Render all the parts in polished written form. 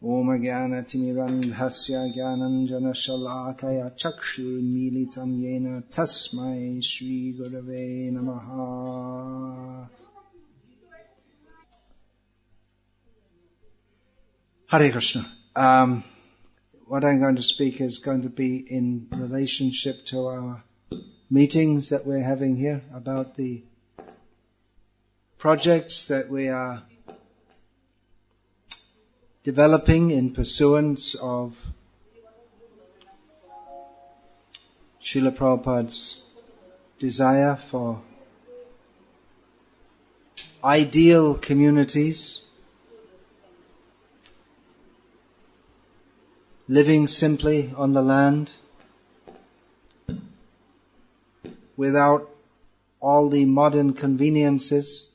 Om Jnana-timirandhasya Jnananjana-shalakaya Chakshurmilitam Yena Tasmai Shri Gurave Namaha. Hare Krishna. What I'm going to speak is going to be in relationship to our meetings that we're having here about the projects that we are developing in pursuance of Srila Prabhupada's desire for ideal communities, living simply on the land, without all the modern conveniences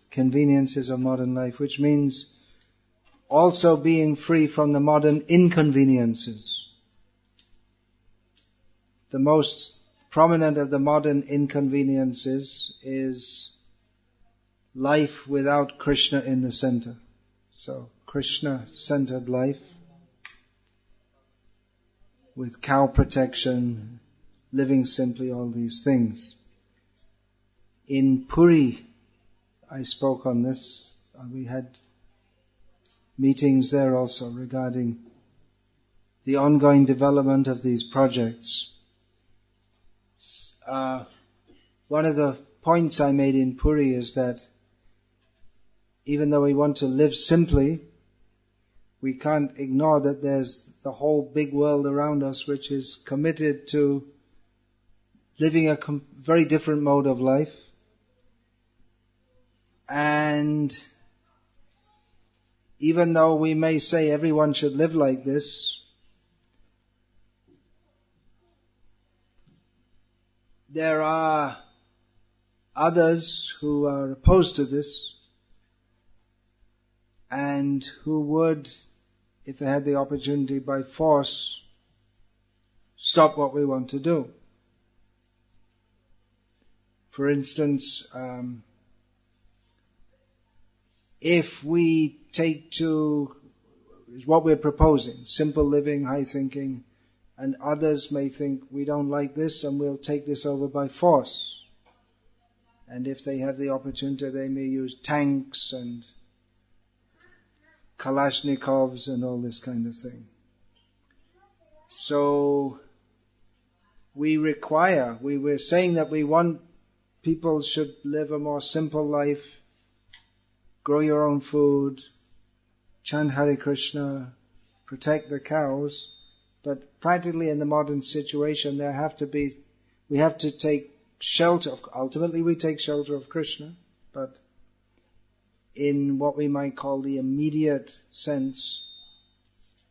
of modern life, which means also being free from the modern inconveniences. The most prominent of the modern inconveniences is life without Krishna in the center. So, Krishna-centered life with cow protection, living simply, all these things. In Puri, I spoke on this. We had meetings there also regarding the ongoing development of these projects. One of the points I made in Puri is that even though we want to live simply, we can't ignore that there's the whole big world around us which is committed to living a very different mode of life. And even though we may say everyone should live like this, there are others who are opposed to this and who would, if they had the opportunity by force, stop what we want to do. For instance, if we take to what we're proposing, simple living, high thinking, and others may think we don't like this and we'll take this over by force. And if they have the opportunity, they may use tanks and Kalashnikovs and all this kind of thing. So we're saying that we want people should live a more simple life, grow your own food, chant Hare Krishna, protect the cows, but practically in the modern situation we have to take shelter ultimately we take shelter of Krishna, but in what we might call the immediate sense,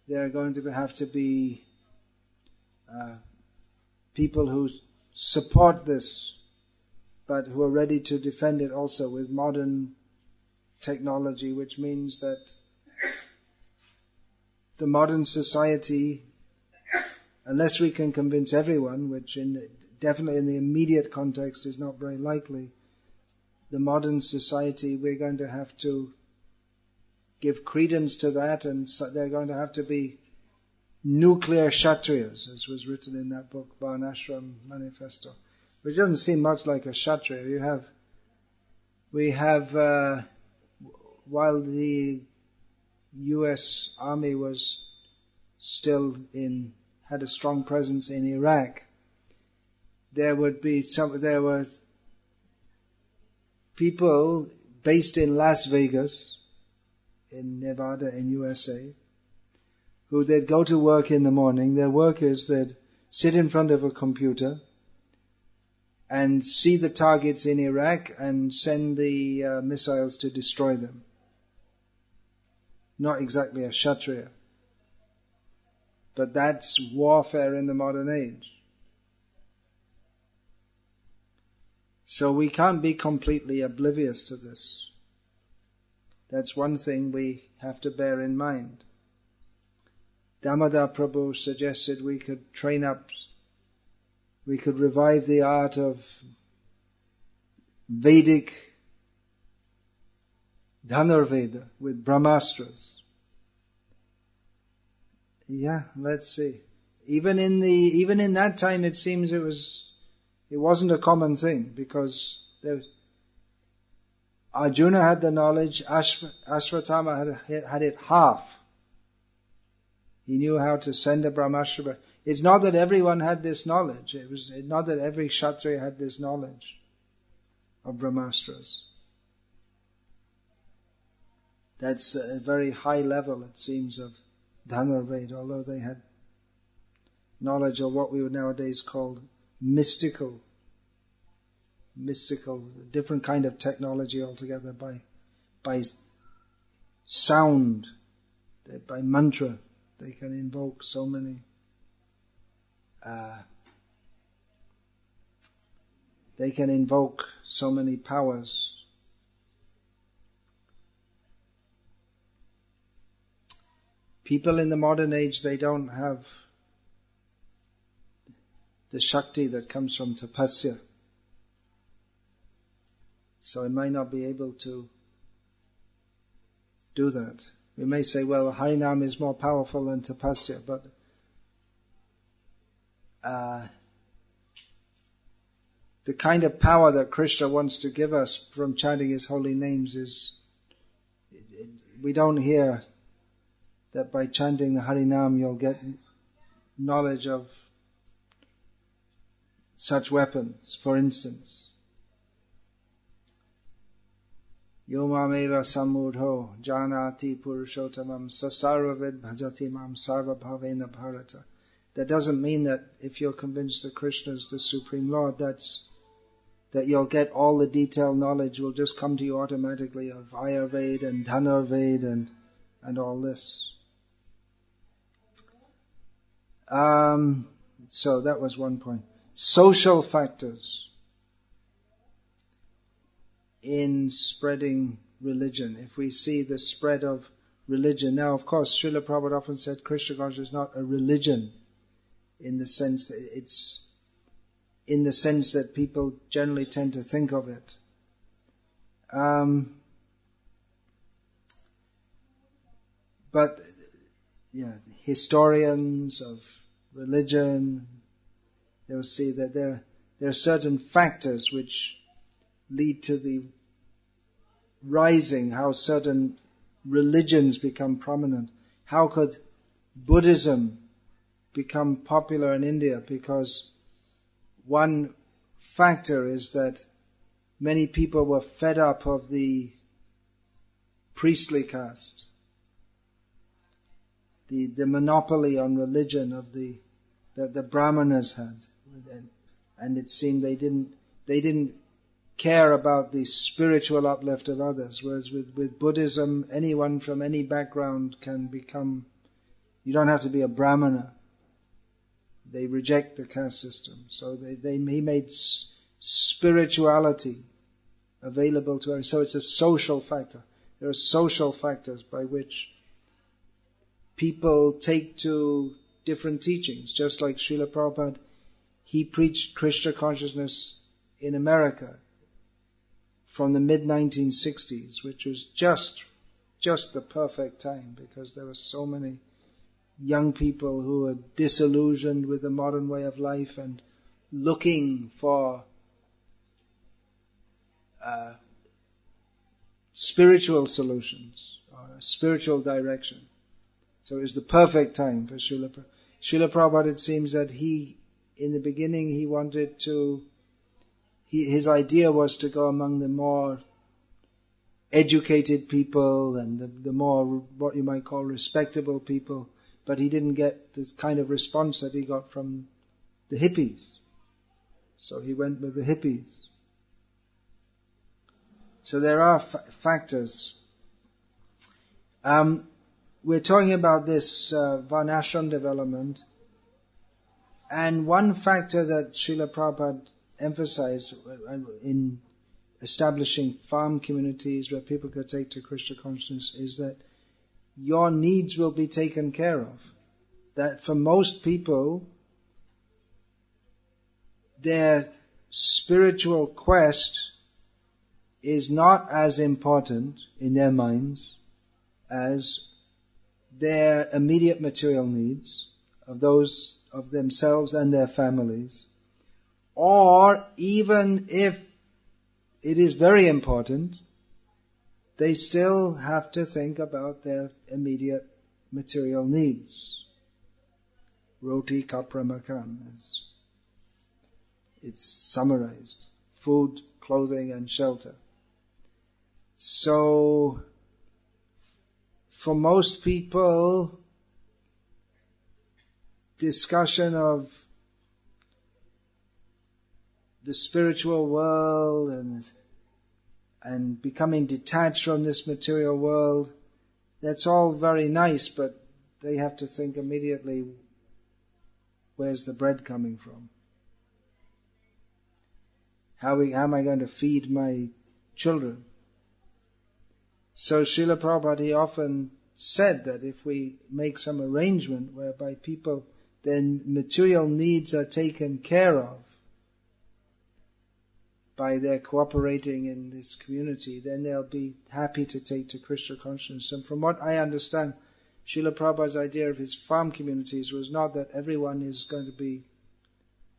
there are going to have to be people who support this, but who are ready to defend it also with modern technology, which means that the modern society, unless we can convince everyone, which definitely in the immediate context is not very likely, the modern society, we're going to have to give credence to that, and so they're going to have to be nuclear Kshatriyas, as was written in that book, Varnasrama Manifesto, which doesn't seem much like a Kshatriya. We have while the US Army was still had a strong presence in Iraq, there were people based in Las Vegas, in Nevada, in USA, who they'd go to work in the morning. Their work is they'd sit in front of a computer and see the targets in Iraq and send the missiles to destroy them. Not exactly a Kshatriya, but that's warfare in the modern age. So we can't be completely oblivious to this. That's one thing we have to bear in mind. Damodar Prabhu suggested we could revive the art of Vedic Dhanurveda with Brahmastras. let's see. Even in that time, it seems it wasn't a common thing, because Arjuna had the knowledge, Ashvatthama had it half. He knew how to send a Brahmashtra. It's not that everyone had this knowledge. It's not that every Kshatriya had this knowledge of Brahmastras. That's a very high level, it seems, of Dhanurveda, although they had knowledge of what we would nowadays call mystical, different kind of technology altogether, by sound, by mantra. They can invoke so many powers. People in the modern age, they don't have the Shakti that comes from tapasya. So I might not be able to do that. We may say, well, Harinam is more powerful than tapasya, but the kind of power that Krishna wants to give us from chanting His holy names we don't hear that by chanting the Harinam you'll get knowledge of such weapons. For instance, Yomameva samudho janati purushottamam sasarvavid bhajati mam sarva bhavena bharata. That doesn't mean that if you're convinced that Krishna is the Supreme Lord, that you'll get all the detailed knowledge will just come to you automatically of Ayurveda and Dhanurveda and all this. So that was one point. Social factors in spreading religion. If we see the spread of religion. Now, of course, Srila Prabhupada often said Krishna consciousness is not a religion in the sense that it's in the sense that people generally tend to think of it. But historians of religion, they will see that there are certain factors which lead to the rising, how certain religions become prominent. How could Buddhism become popular in India? Because one factor is that many people were fed up of the priestly caste, the monopoly on religion that the Brahmanas had, and it seemed they didn't care about the spiritual uplift of others. Whereas with Buddhism, anyone from any background can become. You don't have to be a Brahmana. They reject the caste system. So he made spirituality available to everyone. So it's a social factor. There are social factors by which people take to different teachings. Just like Srila Prabhupada, he preached Krishna consciousness in America from the mid-1960s, which was just the perfect time, because there were so many young people who were disillusioned with the modern way of life and looking for spiritual solutions or a spiritual direction. So it was the perfect time for Srila Prabhupada. Srila Prabhupada, it seems that in the beginning, he wanted to, his idea was to go among the more educated people and the more, what you might call, respectable people, but he didn't get the kind of response that he got from the hippies. So he went with the hippies. So there are factors. We're talking about this Varnashram development, and one factor that Srila Prabhupada emphasized in establishing farm communities where people could take to Krishna consciousness is that your needs will be taken care of. That for most people, their spiritual quest is not as important in their minds as their immediate material needs of those of themselves and their families, or even if it is very important, they still have to think about their immediate material needs. Roti kapra makan, as it's summarized. Food, clothing and shelter. So, for most people, discussion of the spiritual world and becoming detached from this material world, that's all very nice, but they have to think immediately, where's the bread coming from? How am I going to feed my children? So Srila Prabhupada, he often said that if we make some arrangement whereby people, their material needs are taken care of by their cooperating in this community, then they'll be happy to take to Krishna consciousness. And from what I understand, Srila Prabhupada's idea of his farm communities was not that everyone is going to be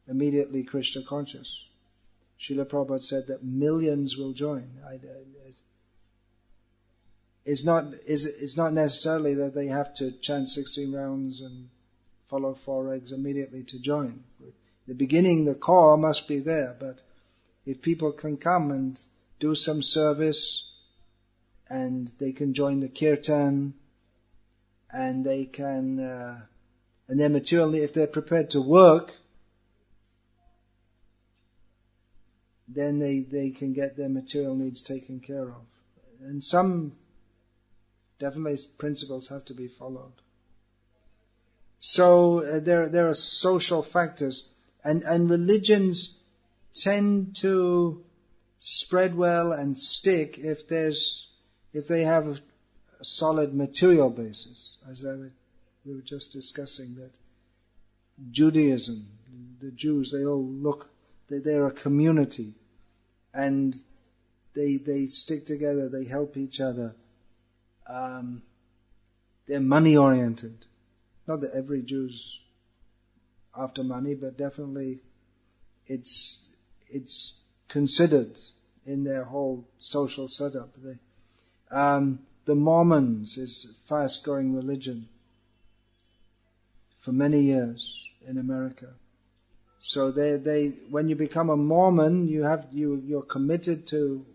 immediately Krishna conscious. Srila Prabhupada said that millions will join. It's not necessarily that they have to chant 16 rounds and follow 4 eggs immediately to join. The beginning, the core must be there, but if people can come and do some service, and they can join the kirtan, and they can, and their material, if they're prepared to work, then they can get their material needs taken care of. And some, definitely principles have to be followed. So there are social factors, and religions tend to spread well and stick if they have a solid material basis. As we were just discussing that Judaism, the Jews, they all they're a community, and they stick together, they help each other. They're money oriented. Not that every Jew's after money, but definitely it's considered in their whole social setup. The Mormons is a fast-growing religion for many years in America. So they when you become a Mormon, you're committed to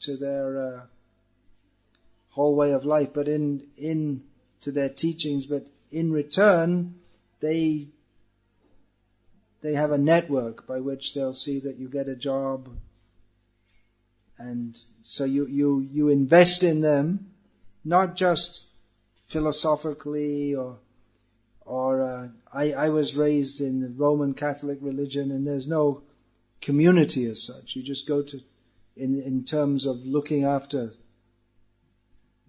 their whole way of life, but to their teachings. But in return, they have a network by which they'll see that you get a job, and so you invest in them, not just philosophically or I was raised in the Roman Catholic religion, and there's no community as such. You just go to in terms of looking after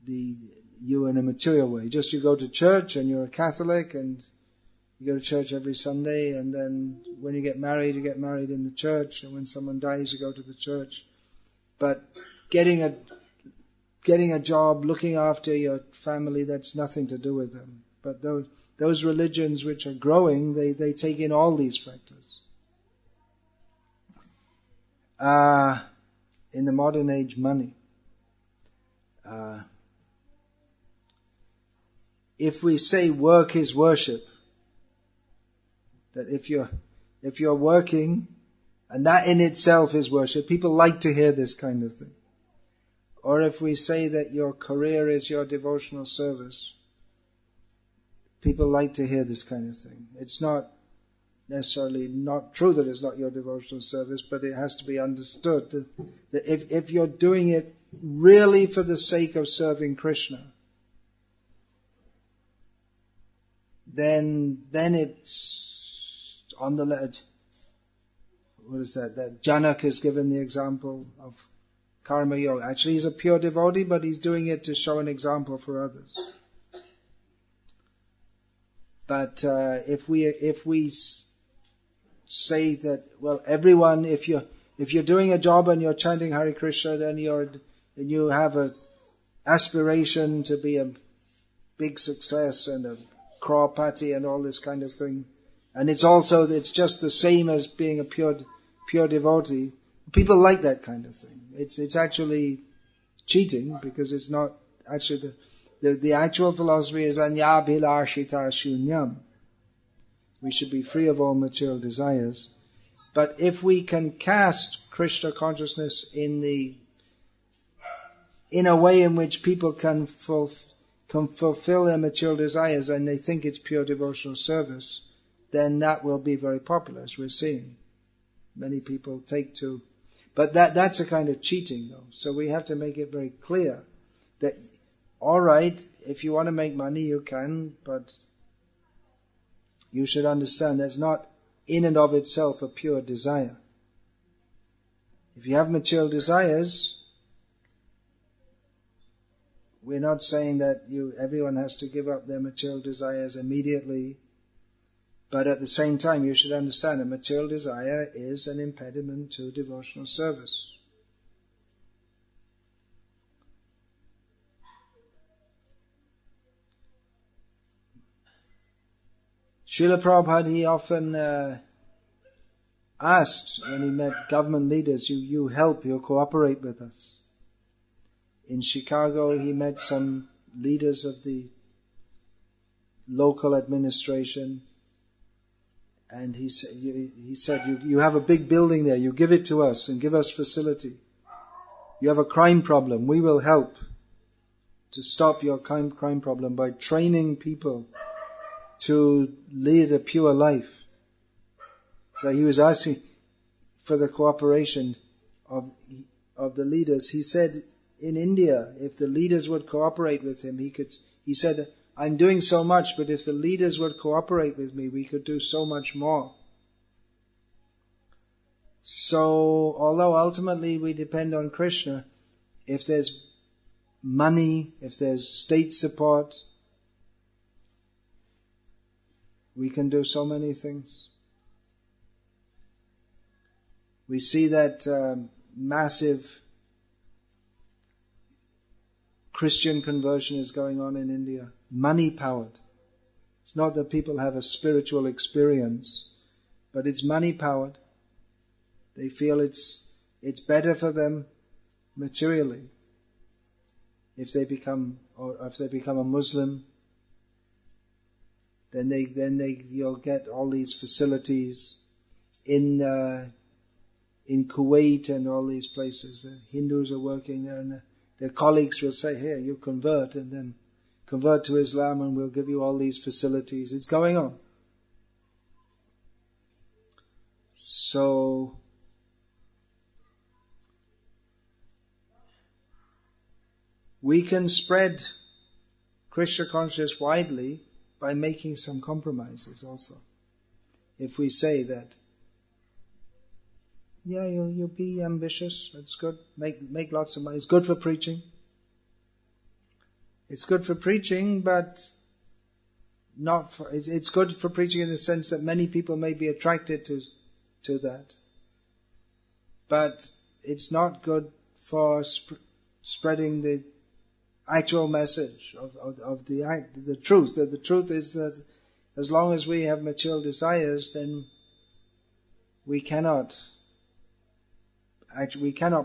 you in a material way. Just you go to church and you're a Catholic and you go to church every Sunday, and then when you get married in the church, and when someone dies, you go to the church. But getting a job, looking after your family, that's nothing to do with them. But those religions which are growing, they take in all these factors. In the modern age, money. If we say work is worship, that if you're working, and that in itself is worship, people like to hear this kind of thing. Or if we say that your career is your devotional service, people like to hear this kind of thing. It's not necessarily not true that it's not your devotional service, but it has to be understood that if you're doing it really for the sake of serving Krishna, then it's on the ledge. What is that? That Janak is given the example of karma yoga. Actually, he's a pure devotee, but he's doing it to show an example for others. But if we say that, well, everyone, if you're doing a job and you're chanting Hare Krishna, then you have a aspiration to be big success and a crore party and all this kind of thing. And it's just the same as being a pure devotee. People like that kind of thing. It's actually cheating, because it's not actually the actual philosophy is anyabhilashita shunyam. We should be free of all material desires. But if we can cast Krishna consciousness in a way in which people can fulfill their material desires and they think it's pure devotional service, then that will be very popular, as we're seeing. Many people take to, but that's a kind of cheating though. So we have to make it very clear that, alright, if you want to make money you can, but you should understand that's not in and of itself a pure desire. If you have material desires, we're not saying that everyone has to give up their material desires immediately, but at the same time you should understand that material desire is an impediment to devotional service. Srila Prabhupada, he often asked when he met government leaders, you cooperate with us. In Chicago, he met some leaders of the local administration, and he said, you have a big building there, you give it to us and give us facility. You have a crime problem, we will help to stop your crime problem by training people to lead a pure life. So he was asking for the cooperation of the leaders. He said in India, if the leaders would cooperate with him, he said, I'm doing so much, but if the leaders would cooperate with me, we could do so much more. So, although ultimately we depend on Krishna, if there's money, if there's state support, we can do so many things. We see that massive Christian conversion is going on in India. Money powered. It's not that people have a spiritual experience, but it's money powered. They feel it's better for them materially if they become a Muslim. Then you'll get all these facilities in Kuwait and all these places. The Hindus are working there, and their colleagues will say, "Here, you convert, and then convert to Islam, and we'll give you all these facilities." It's going on. So we can spread Krishna consciousness widely by making some compromises also. If we say that, yeah, you be ambitious, it's good, make lots of money, it's good for preaching. It's good for preaching, but it's good for preaching in the sense that many people may be attracted to that. But it's not good for spreading the actual message of the truth. That the truth is that as long as we have material desires, then we cannot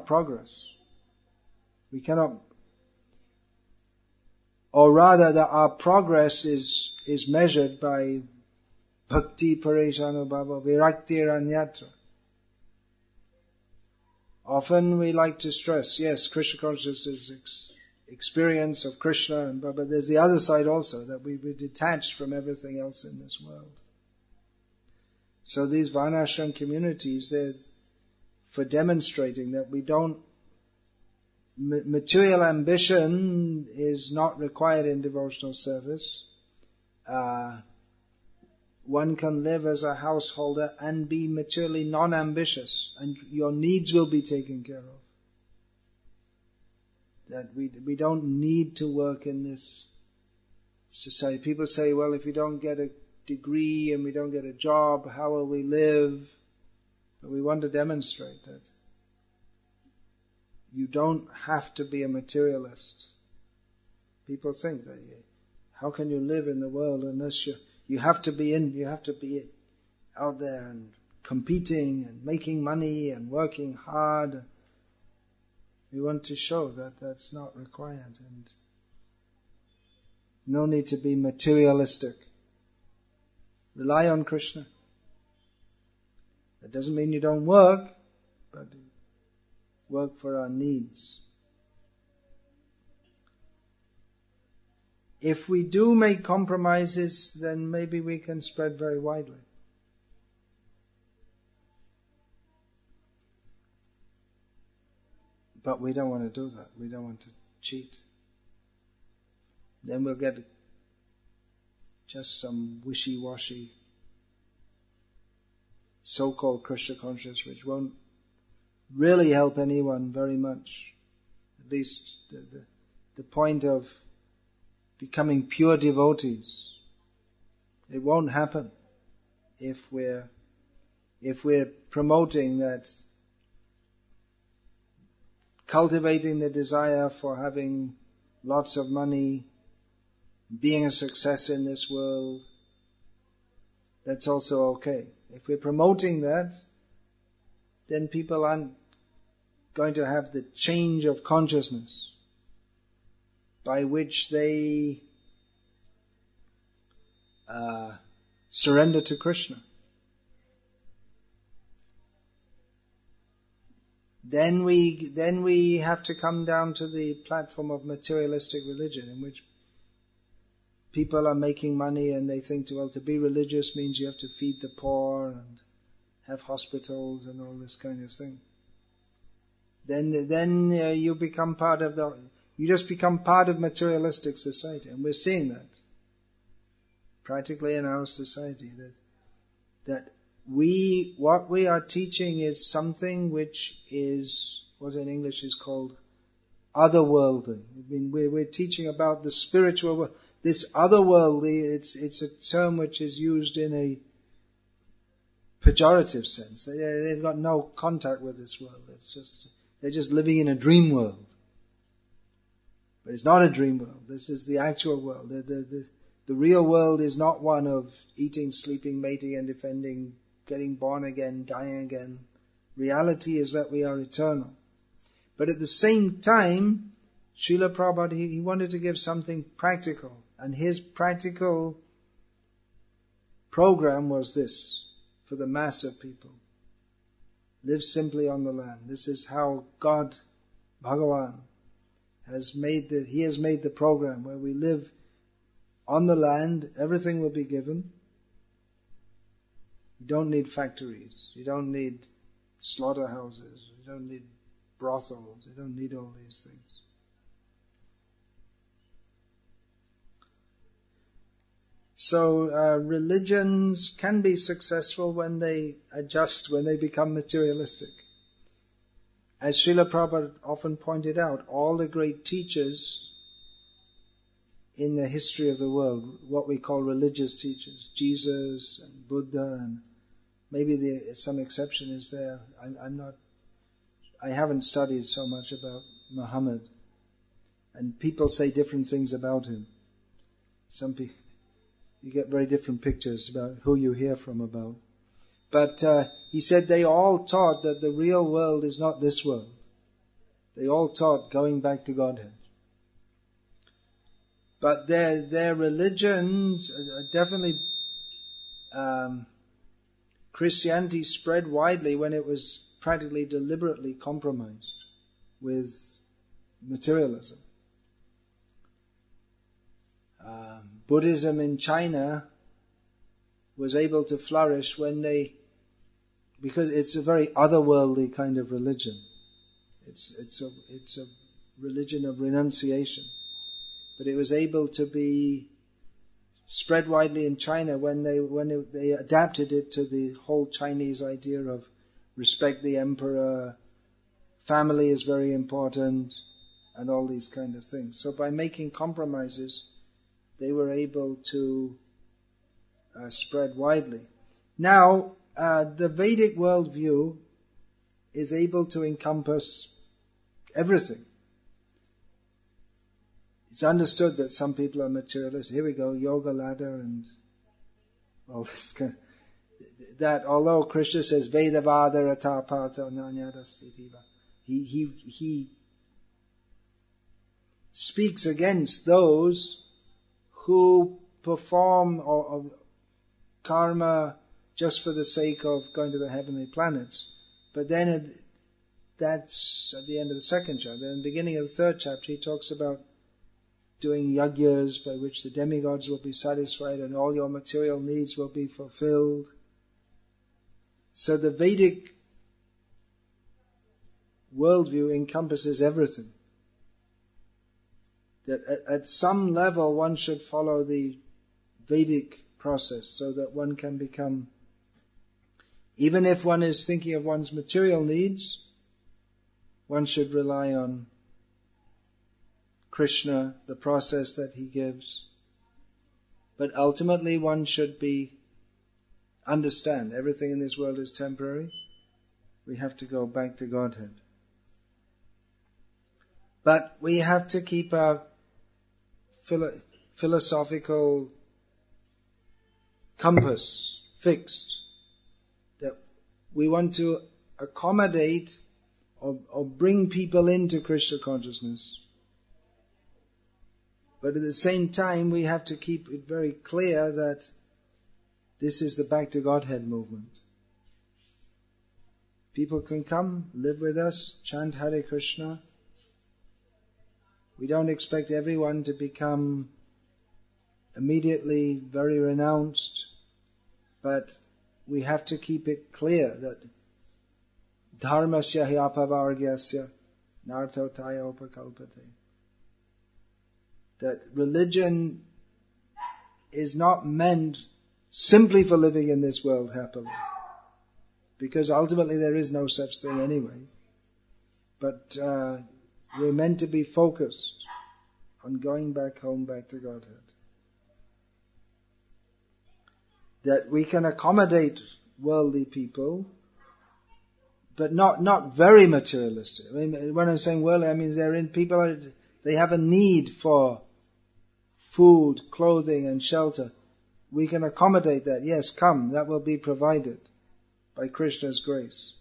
progress. We cannot, or rather that our progress is measured by Bhakti Paresanubhava Virakti Ranyatra. Often we like to stress, yes, Krishna consciousness is experience of Krishna, but there's the other side also, that we're detached from everything else in this world. So these Varnasrama communities, they're for demonstrating that we don't, material ambition is not required in devotional service. One can live as a householder and be materially non-ambitious, and your needs will be taken care of. That we don't need to work in this society. People say, well, if we don't get a degree and we don't get a job, how will we live? But we want to demonstrate that you don't have to be a materialist. People think that How can you live in the world unless you have to be out there and competing and making money and working hard. We want to show that that's not required, and no need to be materialistic. Rely on Krishna. That doesn't mean you don't work, but work for our needs. If we do make compromises, then maybe we can spread very widely. But we don't want to do that. We don't want to cheat. Then we'll get just some wishy-washy so-called Krishna consciousness, which won't really help anyone very much. At least the point of becoming pure devotees. It won't happen if we're promoting that, cultivating the desire for having lots of money, being a success in this world. That's also okay. If we're promoting that, then people aren't going to have the change of consciousness by which they surrender to Krishna. Then we have to come down to the platform of materialistic religion, in which people are making money and they think, well, to be religious means you have to feed the poor and have hospitals and all this kind of thing. Then you become part of you just become part of materialistic society, and we're seeing that practically in our society, that what we are teaching is something which is what in English is called otherworldly. I mean, we're teaching about the spiritual world. This otherworldly, it's a term which is used in a pejorative sense. They've got no contact with this world. They're just living in a dream world. But it's not a dream world. This is the actual world. The real world is not one of eating, sleeping, mating and defending, getting born again, dying again. Reality is that we are eternal. But at the same time, Srila Prabhupada, he wanted to give something practical. And his practical program was this, for the mass of people. Live simply on the land. This is how God, Bhagavan, he has made the program where we live on the land, everything will be given. You don't need factories, you don't need slaughterhouses, you don't need brothels, you don't need all these things. So religions can be successful when they adjust, when they become materialistic. As Srila Prabhupada often pointed out, all the great teachers in the history of the world, what we call religious teachers, Jesus and Buddha, and maybe some exception is there. I haven't studied so much about Muhammad, and people say different things about him. Some people, you get very different pictures about who you hear from about. But he said they all taught that the real world is not this world. They all taught going back to Godhead. But their religions definitely, Christianity spread widely when it was practically deliberately compromised with materialism. Buddhism in China was able to flourish because it's a very otherworldly kind of religion. It's a religion of renunciation. But it was able to be spread widely in China when they adapted it to the whole Chinese idea of respect the emperor, family is very important, and all these kind of things. So by making compromises, they were able to spread widely. Now, the Vedic worldview is able to encompass everything. it's understood that some people are materialists. Here we go, yoga ladder and all this kind of, that although Krishna says Vedavada Rata Parta Nanyadastitiva, he speaks against those who perform or karma just for the sake of going to the heavenly planets. But then that's at the end of the second chapter. Then in the beginning of the third chapter he talks about doing yajnas by which the demigods will be satisfied and all your material needs will be fulfilled. So the Vedic worldview encompasses everything. That at some level one should follow the Vedic process so that one can become, even if one is thinking of one's material needs, one should rely on Krishna, the process that he gives. But ultimately one should understand everything in this world is temporary. We have to go back to Godhead. But we have to keep our philosophical compass fixed. That we want to accommodate or bring people into Krishna consciousness. But at the same time, we have to keep it very clear that this is the Back to Godhead movement. People can come, live with us, chant Hare Krishna. We don't expect everyone to become immediately very renounced, but we have to keep it clear that dharmasya hi apavargyasya nartotaya upakalpate. That religion is not meant simply for living in this world happily, because ultimately there is no such thing anyway. But we're meant to be focused on going back home, back to Godhead. That we can accommodate worldly people, but not very materialistic. I mean, when I'm saying worldly, I mean they have a need for food, clothing and shelter. We can accommodate that. Yes, come, that will be provided by Krishna's grace.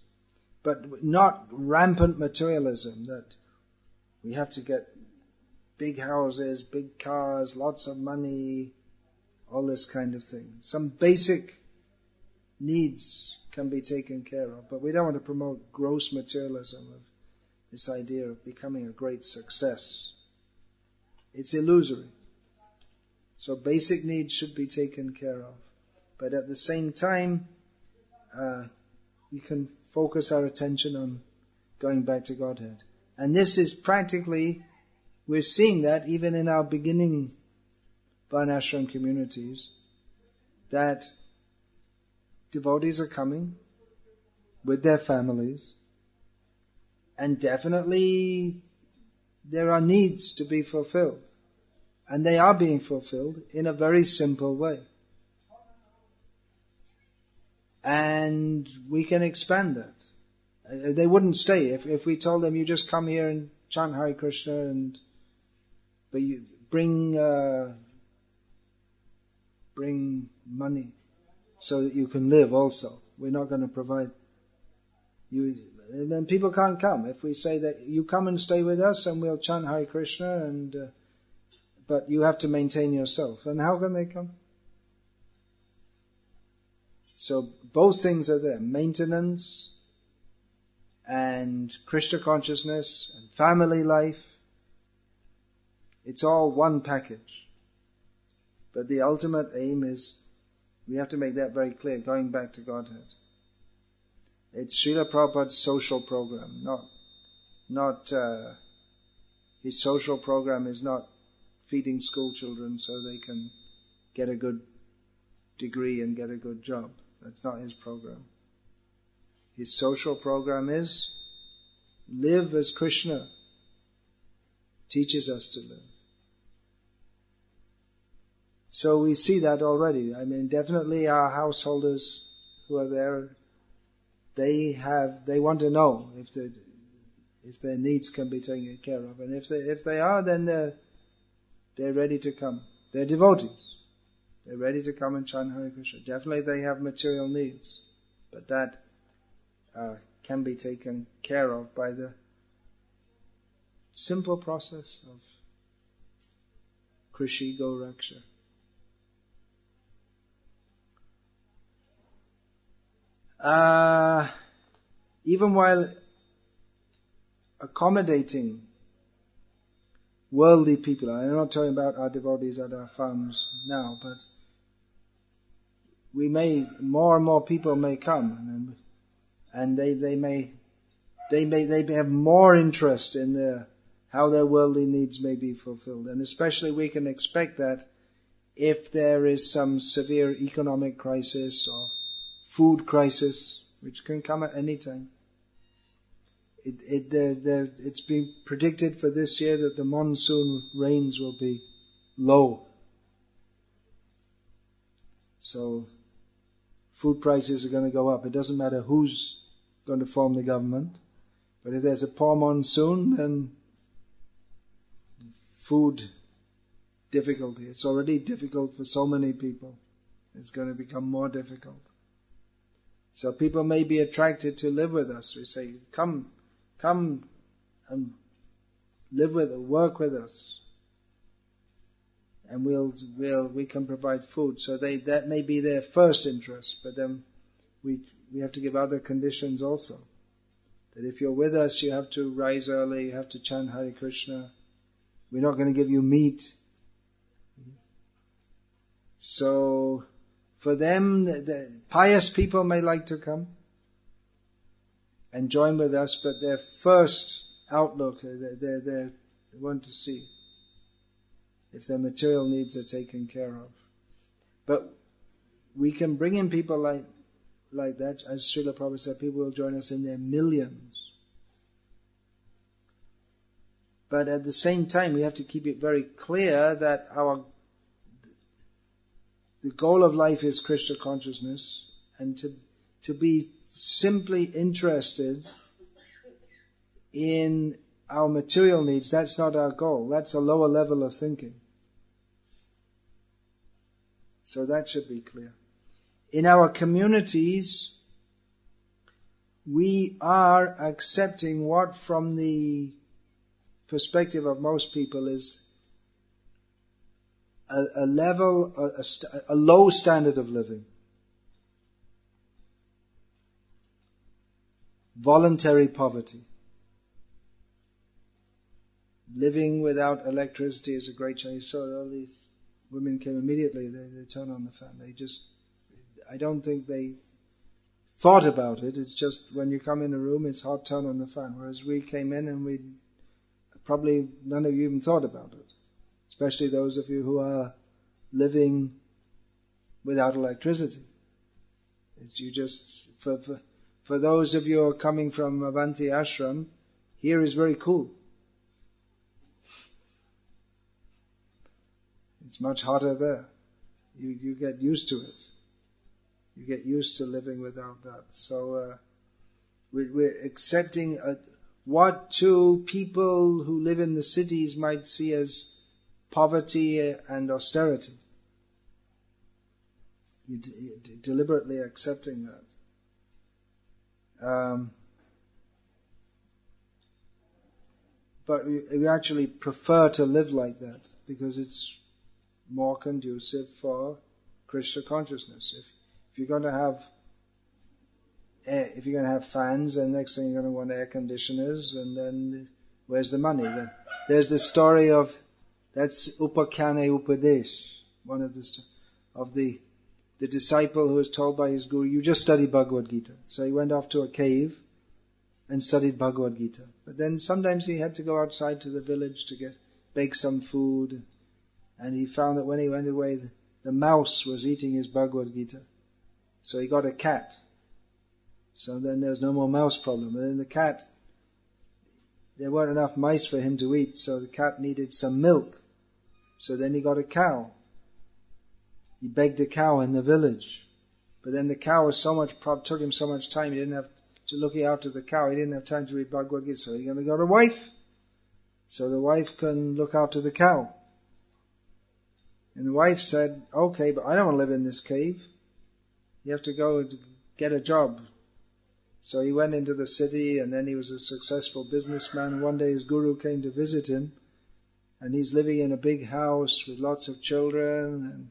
But not rampant materialism, that we have to get big houses, big cars, lots of money, all this kind of thing. Some basic needs can be taken care of, but we don't want to promote gross materialism of this idea of becoming a great success. It's illusory. So basic needs should be taken care of. But at the same time, we can focus our attention on going back to Godhead. And this is practically, we're seeing that even in our beginning Varnashram communities, that devotees are coming with their families, and definitely there are needs to be fulfilled. And they are being fulfilled in a very simple way. And we can expand that. They wouldn't stay if we told them, you just come here and chant Hare Krishna but you bring money so that you can live also. We're not going to provide you. And then people can't come. If we say that you come and stay with us and we'll chant Hare Krishna but you have to maintain yourself. And how can they come? So both things are there. Maintenance and Krishna consciousness and family life. It's all one package. But the ultimate aim is, we have to make that very clear, going back to Godhead. It's Srila Prabhupada's social program, not his social program is not feeding school children so they can get a good degree and get a good job. That's not his program. His social program is live as Krishna teaches us to live. So we see that already. I mean, definitely our householders who are there, they want to know if their needs can be taken care of. And if they are, then they're ready to come. They're devotees. They're ready to come and chant Hare Krishna. Definitely they have material needs, but that can be taken care of by the simple process of Krishi Go Raksha. Even while accommodating worldly people, I'm not talking about our devotees at our farms now, but more and more people may come, and they may have more interest in how their worldly needs may be fulfilled. And especially we can expect that if there is some severe economic crisis or food crisis, which can come at any time. It's been predicted for this year that the monsoon rains will be low. So food prices are going to go up. It doesn't matter who's going to form the government, but if there's a poor monsoon, then food difficulty. It's already difficult for so many people. It's going to become more difficult. So people may be attracted to live with us. We say, come and live with us, work with us, and we can provide food. So that may be their first interest, but then we have to give other conditions also. That if you're with us, you have to rise early, you have to chant Hare Krishna. We're not going to give you meat. So for them, the pious people may like to come and join with us, but their first outlook, they want to see if their material needs are taken care of. But we can bring in people like that, as Srila Prabhupada said, people will join us in their millions. But at the same time, we have to keep it very clear that the goal of life is Krishna consciousness, and to be simply interested in our material needs, that's not our goal. That's a lower level of thinking. So that should be clear. In our communities, we are accepting what from the perspective of most people is a low standard of living. Voluntary poverty. Living without electricity is a great challenge. So all these women came immediately, they turn on the fan. I don't think they thought about it. It's just when you come in a room, it's hot, turn on the fan. Whereas we came in and probably none of you even thought about it. Especially those of you who are living without electricity. For those of you who are coming from Avanti Ashram, here is very cool. It's much hotter there. You get used to it. You get used to living without that. So we're accepting what two people who live in the cities might see as poverty and austerity. You're deliberately accepting that. But we actually prefer to live like that because it's more conducive for Krishna consciousness. If you're going to have fans, then next thing you're going to want air conditioners, and then where's the money? Then there's the story of that's Upakhane Upadesh, one of the disciple who was told by his guru, you just study Bhagavad Gita. So he went off to a cave and studied Bhagavad Gita. But then sometimes he had to go outside to the village to bake some food, and he found that when he went away, the mouse was eating his Bhagavad Gita. So he got a cat. So then there was no more mouse problem. And then the cat, there weren't enough mice for him to eat, so the cat needed some milk. So then he got a cow. He begged a cow in the village. But then the cow was took him so much time, he didn't have to look after the cow, he didn't have time to read Bhagavad Gita, so he's going to got a wife. So the wife can look after the cow. And the wife said, okay, but I don't want to live in this cave. You have to go and get a job. So he went into the city, and then he was a successful businessman. And one day his guru came to visit him, and he's living in a big house with lots of children.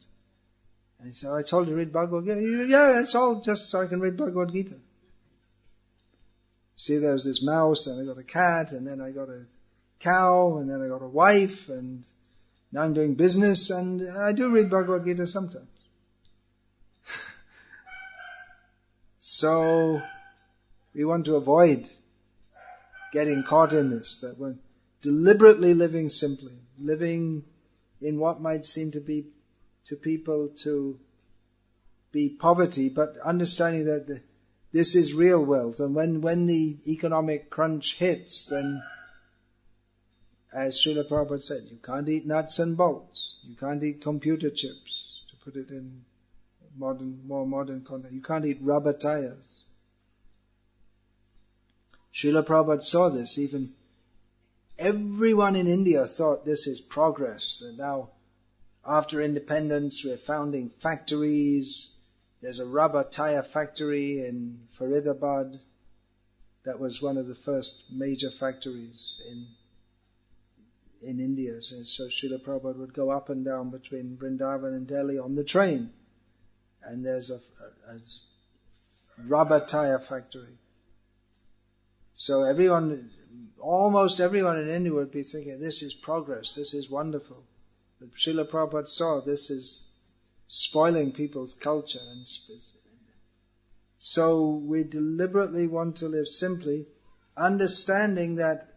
And he said, I told you to read Bhagavad Gita. He said, yeah, it's all just so I can read Bhagavad Gita. See, there's this mouse, and I got a cat, and then I got a cow, and then I got a wife, and now I'm doing business, and I do read Bhagavad Gita sometimes. So, we want to avoid getting caught in this, that we're deliberately living simply, living in what might seem to be to people to be poverty, but understanding that this is real wealth. And when the economic crunch hits, then, as Srila Prabhupada said, you can't eat nuts and bolts. You can't eat computer chips, to put it in more modern context. You can't eat rubber tires. Srila Prabhupada saw this. Even everyone in India thought this is progress. And now, after independence, we're founding factories. There's a rubber tire factory in Faridabad. That was one of the first major factories in India. So Srila Prabhupada would go up and down between Vrindavan and Delhi on the train. And there's a rubber tire factory. So almost everyone in India would be thinking, this is progress, this is wonderful. But Srila Prabhupada saw this is spoiling people's culture. And so we deliberately want to live simply, understanding that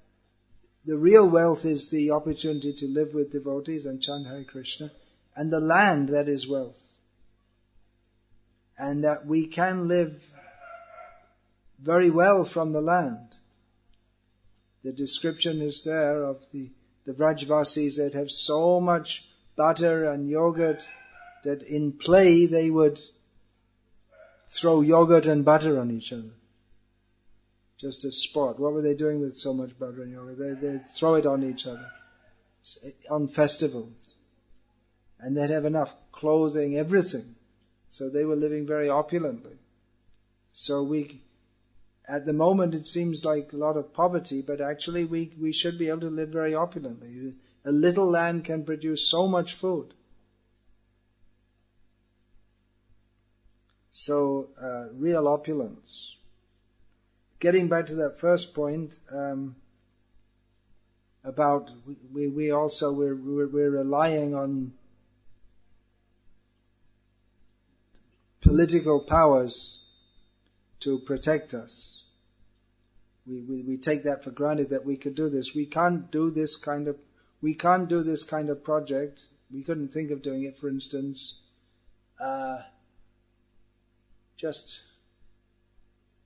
the real wealth is the opportunity to live with devotees and chant Hare Krishna, and the land that is wealth. And that we can live very well from the land. The description is there of the Vrajvasis that have so much butter and yogurt that in play they would throw yogurt and butter on each other. Just as sport. What were they doing with so much butter and yogurt? They'd throw it on each other on festivals. And they'd have enough clothing, everything. So they were living very opulently. So at the moment it seems like a lot of poverty, but actually we should be able to live very opulently. A little land can produce so much food. So, real opulence. Getting back to that first point, about we're relying on political powers to protect us. We take that for granted that we could do this. We can't do this kind of project. We couldn't think of doing it, for instance, just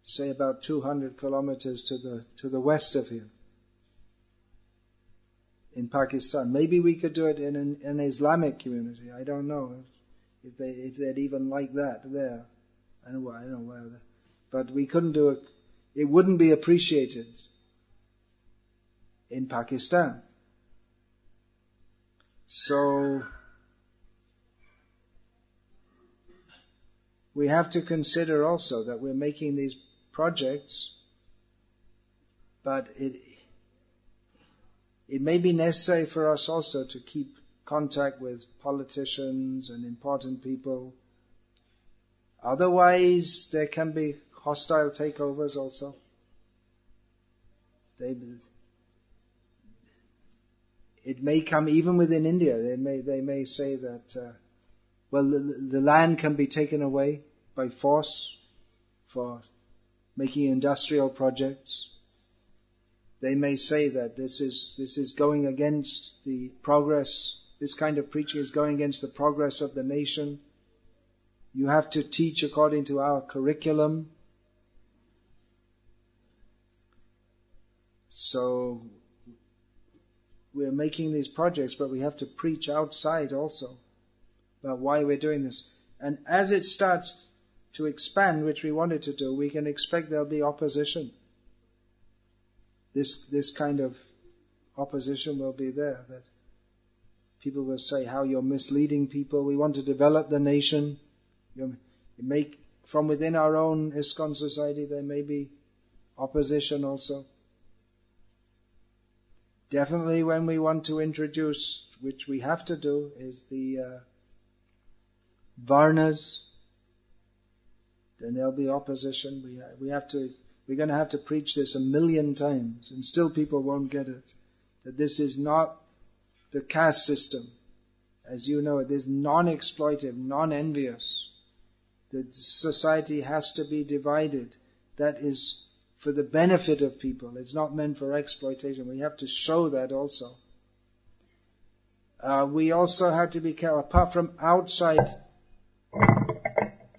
say about 200 kilometers to the west of here, in Pakistan. Maybe we could do it in an Islamic community. I don't know if they'd even like that there. I don't know where. But we couldn't do it. It wouldn't be appreciated in Pakistan. So we have to consider also that we're making these projects, but it may be necessary for us also to keep contact with politicians and important people. Otherwise, there can be hostile takeovers also. It may come even within India. They may say that, the land can be taken away by force for making industrial projects. They may say that this is going against the progress. This kind of preaching is going against the progress of the nation. You have to teach according to our curriculum. So we're making these projects, but we have to preach outside also about why we're doing this. And as it starts to expand, which we wanted to do, we can expect there'll be opposition. This kind of opposition will be there, that people will say how you're misleading people. We want to develop the nation. You make, from within our own ISKCON society, there may be opposition also. Definitely when we want to introduce, which we have to do, is the Varnas, then there'll be opposition. We're going to have to preach this 1,000,000 times, and still people won't get it. That this is not the caste system. As you know, it is non-exploitive, non-envious. The society has to be divided. That is for the benefit of people. It's not meant for exploitation. We have to show that also. We also have to be careful, apart from outside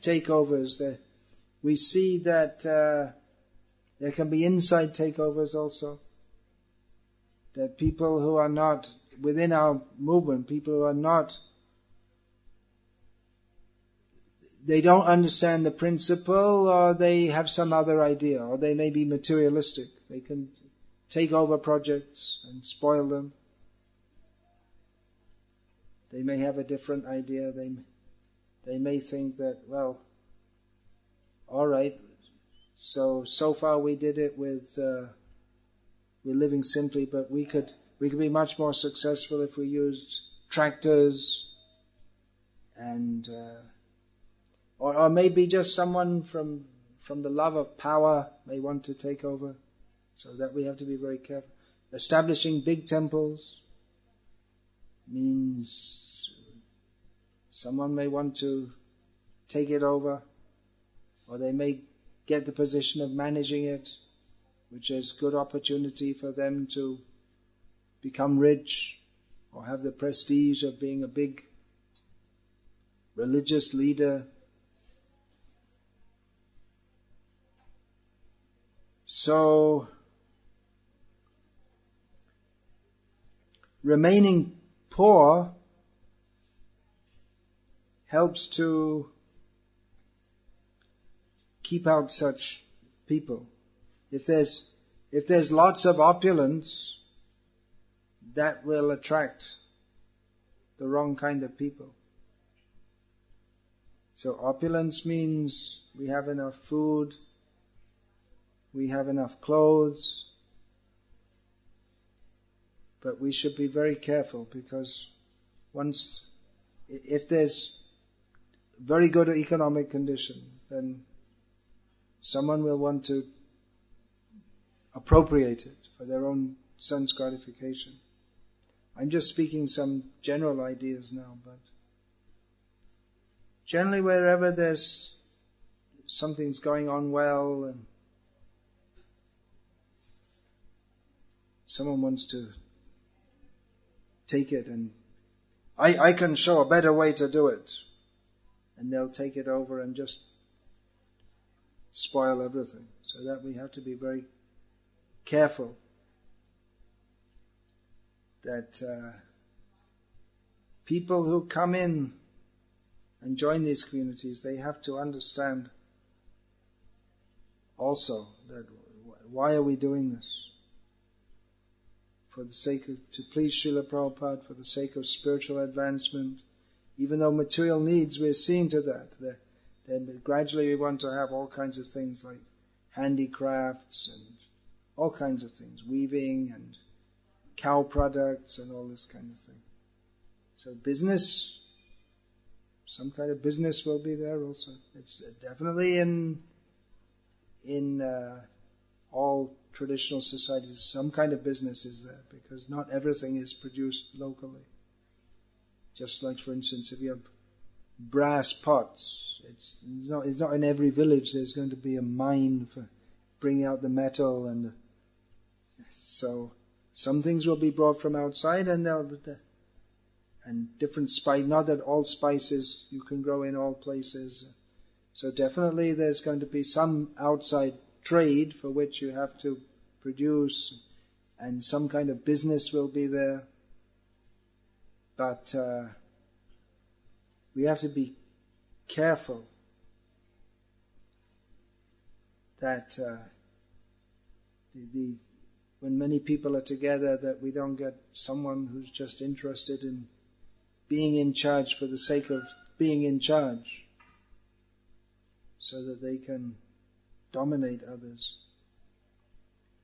takeovers, we see that there can be inside takeovers also. That people who are not within our movement, people who are not, they don't understand the principle, or they have some other idea, or they may be materialistic. They can take over projects and spoil them. They may have a different idea. They may think that, well, all right, so far we did it with we're living simply, but we could be much more successful if we used tractors and or maybe just someone from the love of power may want to take over, so that we have to be very careful. Establishing big temples means someone may want to take it over, or they may get the position of managing it, which is good opportunity for them to become rich or have the prestige of being a big religious leader. So, remaining poor helps to keep out such people. If there's lots of opulence, that will attract the wrong kind of people. So opulence means we have enough food, we have enough clothes, but we should be very careful, because if there's very good economic condition, then someone will want to appropriate it for their own sense gratification. I'm just speaking some general ideas now, but generally wherever there's something's going on well and someone wants to take it, and I can show a better way to do it, and they'll take it over and just spoil everything. So that we have to be very careful that people who come in and join these communities, they have to understand also that why are we doing this? For the sake of, to please Srila Prabhupada, for the sake of spiritual advancement. Even though material needs, we're seeing to that. Then gradually we want to have all kinds of things like handicrafts and all kinds of things, weaving and cow products and all this kind of thing. So business, some kind of business will be there also. It's definitely in all traditional societies, some kind of business is there, because not everything is produced locally. Just like, for instance, if you have brass pots, it's not in every village there's going to be a mine for bringing out the metal, and so some things will be brought from outside, and different spice. Not that all spices you can grow in all places. So definitely there's going to be some outside trade for which you have to produce, and some kind of business will be there. But we have to be careful that when many people are together, that we don't get someone who's just interested in being in charge for the sake of being in charge, so that they can dominate others.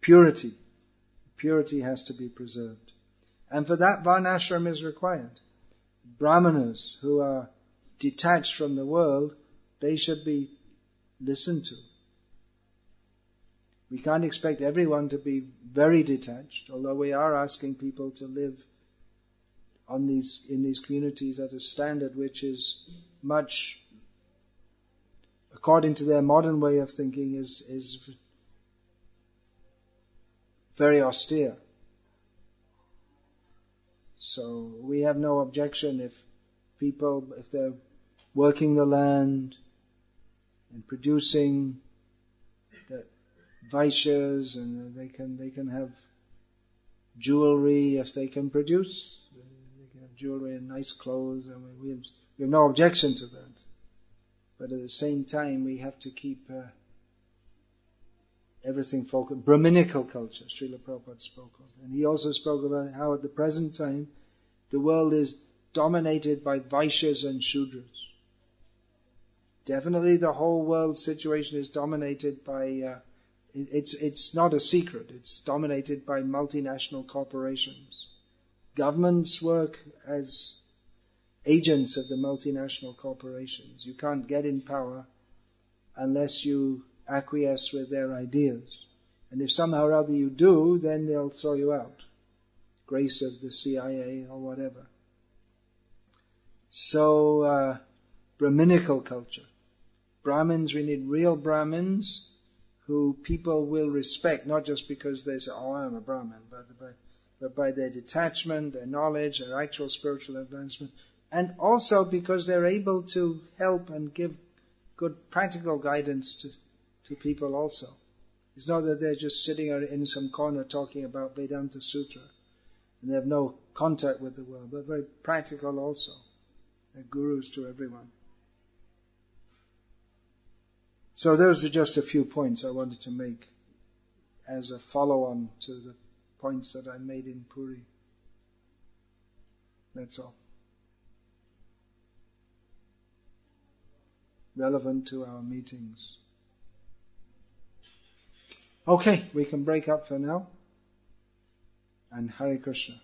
Purity. Purity has to be preserved. And for that, Varnashram is required. Brahmanas who are detached from the world, they should be listened to. We can't expect everyone to be very detached, although we are asking people to live in these communities at a standard which is much, according to their modern way of thinking, is very austere. So we have no objection if they're working the land and producing the vaishyas, and they can have jewelry if they can produce. They can have jewelry and nice clothes, and we have no objection to that. But at the same time, we have to keep everything focused. Brahminical culture, Srila Prabhupada spoke of. And he also spoke about how at the present time, the world is dominated by Vaishyas and Shudras. Definitely the whole world situation is dominated by, it's not a secret, it's dominated by multinational corporations. Governments work as agents of the multinational corporations. You can't get in power unless you acquiesce with their ideas. And if somehow or other you do, then they'll throw you out. Grace of the CIA or whatever. So, Brahminical culture. Brahmins, we need real Brahmins who people will respect, not just because they say, oh, I'm a Brahmin, but by their detachment, their knowledge, their actual spiritual advancement, and also because they're able to help and give good practical guidance to people also. It's not that they're just sitting in some corner talking about Vedanta Sutra and they have no contact with the world, but very practical also. They're gurus to everyone. So those are just a few points I wanted to make as a follow-on to the points that I made in Puri. That's all. Relevant to our meetings. Okay, we can break up for now. And Hare Krishna.